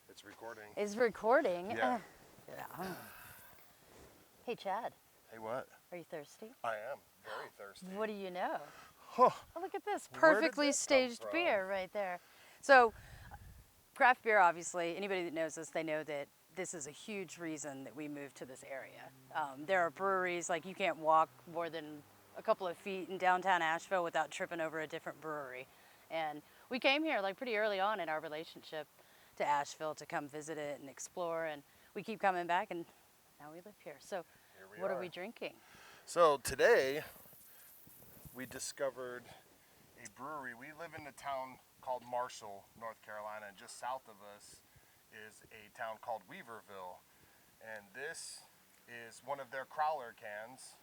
It's recording. Is recording. Yeah. Yeah. Hey, Chad, Hey, what? are you thirsty? I am very thirsty. What do you know? Huh. Oh, look at this Where did perfectly this come staged from? beer right there. So, craft beer, obviously, anybody that knows us, they know that this is a huge reason that we moved to this area. There are breweries, like you can't walk more than a couple of feet in downtown Asheville without tripping over a different brewery. And we came here like pretty early on in our relationship to Asheville to come visit it and explore, and we keep coming back, and now we live here. So Here we what are are. we drinking? So today we discovered a brewery. We live in a town called Marshall, North Carolina, and just south of us is a town called Weaverville. And this is one of their crowler cans.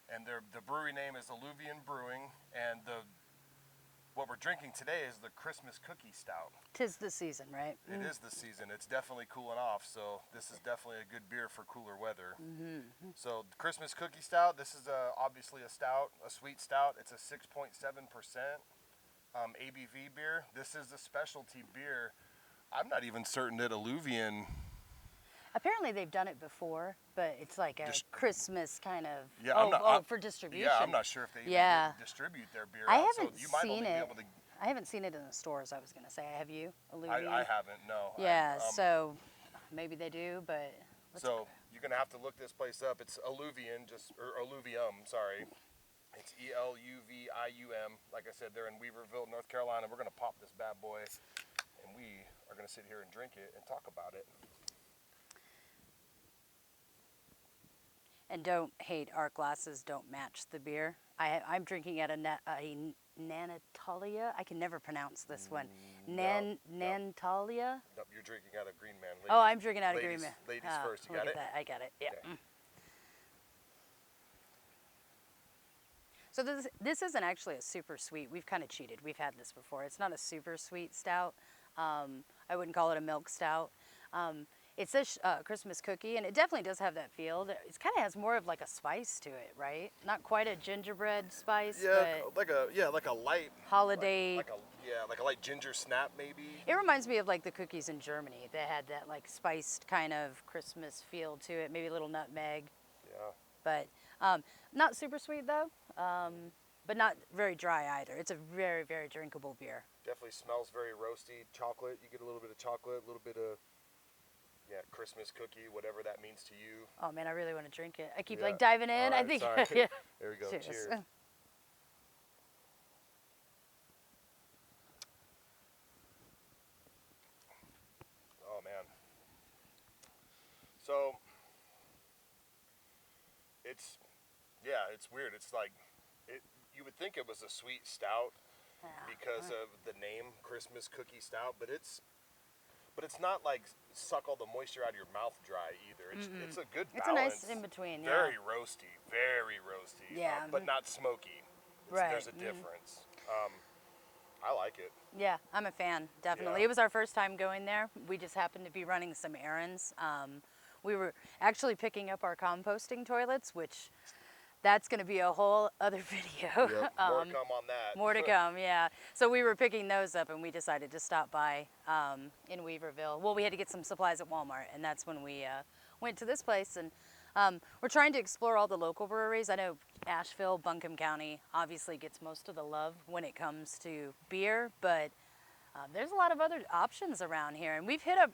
And the brewery name is Alluvian Brewing, and what we're drinking today is the Christmas Cookie Stout. 'Tis the season, right? It is the season. It's definitely cooling off, so this is definitely a good beer for cooler weather. So the Christmas Cookie Stout, this is obviously a stout, a sweet stout. It's a 6.7% ABV beer. This is a specialty beer. I'm not even certain that Alluvian... Apparently they've done it before, but it's like a Christmas kind of, Yeah, for distribution. Yeah, I'm not sure if they Yeah. even distribute their beer I out, haven't so you might only seen be it. able to... I haven't seen it in the stores, I was going to say. Have you? Alluvian? I haven't, no. Yeah, so maybe they do, but... So you're gonna have to look this place up. It's Alluvian, or Alluvium, sorry. It's Eluvium. Like I said, they're in Weaverville, North Carolina. We're gonna pop this bad boy, and we are gonna sit here and drink it and talk about it. And don't hate, our glasses don't match the beer. I'm drinking at a Nantalia. I can never pronounce this one. Nantalia? Nope, you're drinking out of Green Man. Ladies, Oh, I'm drinking out of Green Man. Ladies first, you look got at it? that. I got it, yeah. Okay. So this isn't actually a super sweet. We've kind of cheated. We've had this before. It's not a super sweet stout. I wouldn't call it a milk stout. It says Christmas cookie, and it definitely does have that feel. It kind of has more of like a spice to it, right? Not quite a gingerbread spice, Yeah, but like a light holiday. like a light ginger snap maybe. It reminds me of like the cookies in Germany. They had that like spiced kind of Christmas feel to it, maybe a little nutmeg. Yeah. But not super sweet though, but not very dry either. It's a very, very drinkable beer. Definitely smells very roasty. Chocolate, you get a little bit of chocolate, a little bit of Christmas cookie, whatever that means to you. Oh man, I really want to drink it. I keep Yeah. like diving in. All I right, think. sorry. Yeah. There we go. Cheers. Oh man. So it's weird. It's like you would think it was a sweet stout because of the name Christmas Cookie Stout, but it's not like suck all the moisture out of your mouth dry either. It's a good balance. It's a nice in between. Yeah. Very roasty, Yeah. but not smoky. Right. There's a difference. I like it. Yeah, I'm a fan, definitely. Yeah. It was our first time going there. We just happened to be running some errands. We were actually picking up our composting toilets, which that's going to be a whole other video. Yep. More to come on that. More to come, yeah. So we were picking those up, and we decided to stop by in Weaverville. Well, we had to get some supplies at Walmart, and that's when we went to this place. And we're trying to explore all the local breweries. I know Asheville, Buncombe County obviously gets most of the love when it comes to beer, but there's a lot of other options around here. And we've hit up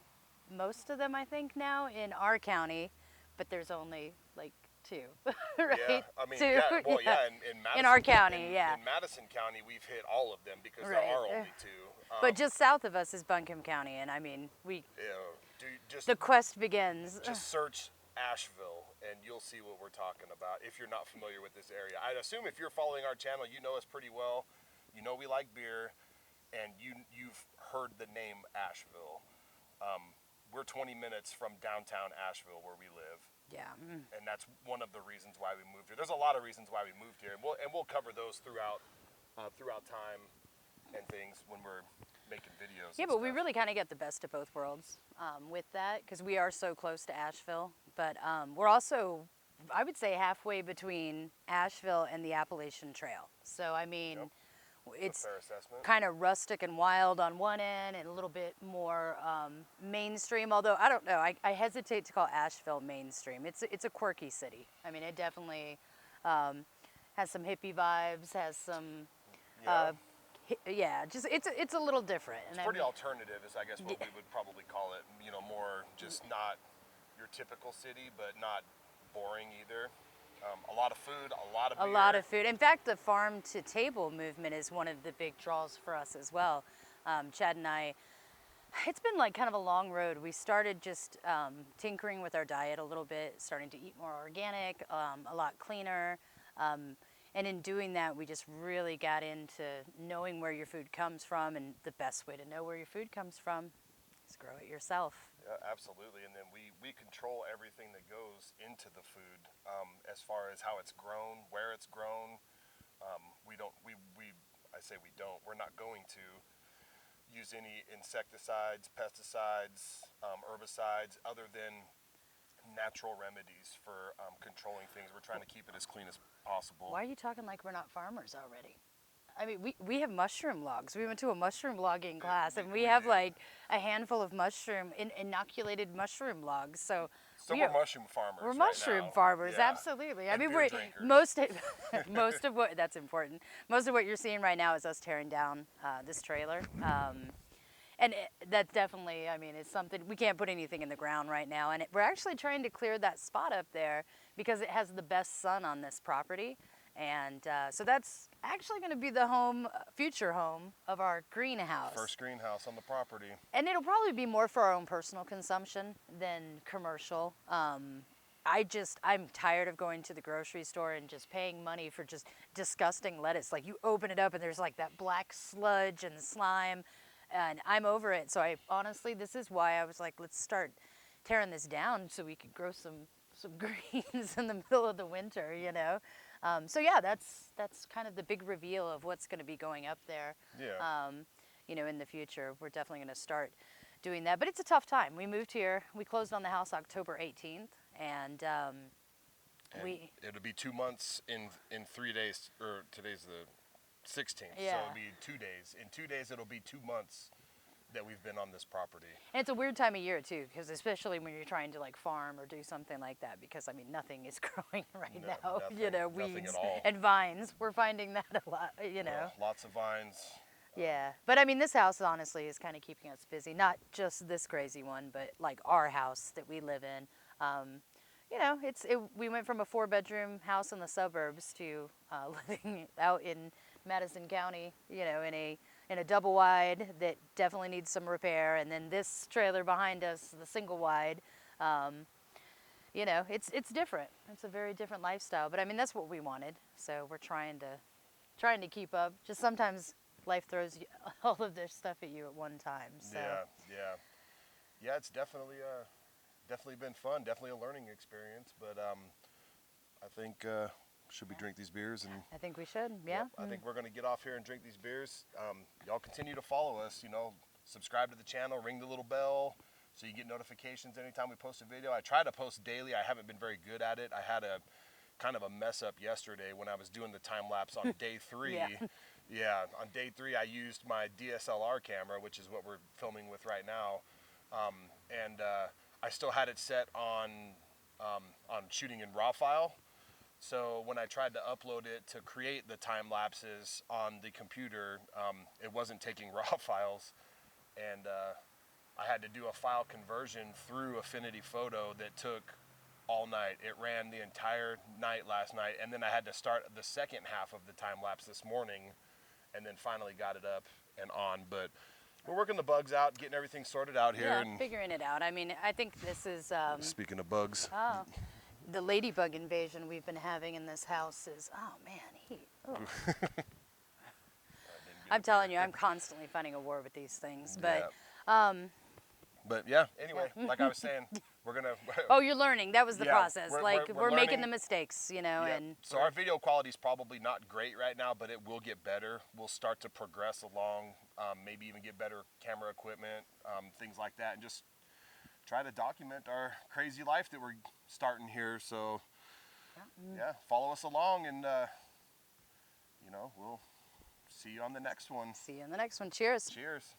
most of them, I think, now in our county, but there's only like two, right? Yeah, I mean, two. in Madison, in our county, yeah. In Madison County, we've hit all of them because Right. there are only two. But just south of us is Buncombe County, and I mean, the quest begins. Just search Asheville, and you'll see what we're talking about if you're not familiar with this area. I'd assume if you're following our channel, you know us pretty well. You know we like beer, and you've heard the name Asheville. We're 20 minutes from downtown Asheville where we live. Yeah. And that's one of the reasons why we moved here. There's a lot of reasons why we moved here, and we'll cover those throughout time and things when we're making videos. Yeah, but we really kind of get the best of both worlds with that, because we are so close to Asheville. But we're also, I would say, halfway between Asheville and the Appalachian Trail. So I mean, It's fair assessment. kind of rustic and wild on one end and a little bit more mainstream, although I don't know, I hesitate to call Asheville mainstream. It's a quirky city. I mean, it definitely has some hippie vibes, has some Yeah. yeah, just it's a little different. It's And pretty I mean, alternative is I guess what we would probably call it, you know, more just not your typical city, but not boring either. A lot of food, a lot of a beer. lot of food. In fact, the farm to table movement is one of the big draws for us as well. Chad and I, it's been like kind of a long road. We started just tinkering with our diet a little bit, starting to eat more organic, a lot cleaner. And in doing that, we just really got into knowing where your food comes from. And the best way to know where your food comes from is grow it yourself. Yeah, absolutely. And then we control everything that goes into the food, as far as how it's grown, where it's grown. We don't, I say we don't, we're not going to use any insecticides, pesticides, herbicides, other than natural remedies for controlling things. We're trying to keep it as clean as possible. Why are you talking like we're not farmers already? I mean, we have mushroom logs. We went to a mushroom logging class, and we have like a handful of inoculated mushroom logs. So we're mushroom farmers. We're right mushroom now. farmers, Yeah. absolutely. I And mean, beer we're drinkers. most of what that's important. Most of what you're seeing right now is us tearing down this trailer. And that definitely, I mean, is something, we can't put anything in the ground right now. And we're actually trying to clear that spot up there because it has the best sun on this property. And so that's actually going to be the future home of our greenhouse. First greenhouse on the property. And it'll probably be more for our own personal consumption than commercial. I'm tired of going to the grocery store and just paying money for just disgusting lettuce. Like you open it up and there's like that black sludge and slime. And I'm over it. So this is why I was like, let's start tearing this down so we could grow some greens in the middle of the winter, you know? So yeah, that's kind of the big reveal of what's going to be going up there. Yeah. You know, in the future, we're definitely going to start doing that. But it's a tough time. We moved here. We closed on the house October 18th, and it'll be 2 months in 3 days, or today's the 16th, Yeah. so it'll be 2 days. In 2 days, it'll be 2 months that we've been on this property. And it's a weird time of year too, because especially when you're trying to like farm or do something like that, because I mean nothing is growing right now. Nothing, You know, nothing weeds at all. and vines. We're finding that a lot. You know. Lots of vines. Yeah, but I mean this house honestly is kind of keeping us busy. Not just this crazy one, but like our house that we live in. You know, we went from a 4-bedroom house in the suburbs to living out in Madison County, you know, in a double wide that definitely needs some repair, and then this trailer behind us, the single wide. You know, it's different. It's a very different lifestyle, but I mean that's what we wanted. So we're trying to keep up. Just sometimes life throws all of their stuff at you at one time. So. Yeah. It's definitely been fun. Definitely a learning experience, but I think. Should we drink these beers? And I think we should, yeah. I think we're going to get off here and drink these beers. Y'all continue to follow us, you know, subscribe to the channel, ring the little bell so you get notifications anytime we post a video. I try to post daily. I haven't been very good at it. I had a kind of a mess up yesterday when I was doing the time lapse on day 3. Yeah, on day 3 I used my DSLR camera, which is what we're filming with right now. And I still had it set on shooting in RAW file. So when I tried to upload it to create the time lapses on the computer, it wasn't taking RAW files, and I had to do a file conversion through Affinity Photo that took all night. It ran the entire night last night, and then I had to start the second half of the time lapse this morning, and then finally got it up and on. But we're working the bugs out, getting everything sorted out here. Yeah, and figuring it out. I mean, I think this is. Speaking of bugs. Oh. The ladybug invasion we've been having in this house is, oh man, I'm telling you, I'm constantly fighting a war with these things. But, yeah, anyway, like I was saying, we're going to... Oh, you're learning. That was the process. We're making learning. the mistakes, you know. Yeah. And so our video quality is probably not great right now, but it will get better. We'll start to progress along, maybe even get better camera equipment, things like that, and just try to document our crazy life that we're starting here. So yeah, follow us along, and you know, we'll see you on the next one. See you in the next one. Cheers. Cheers.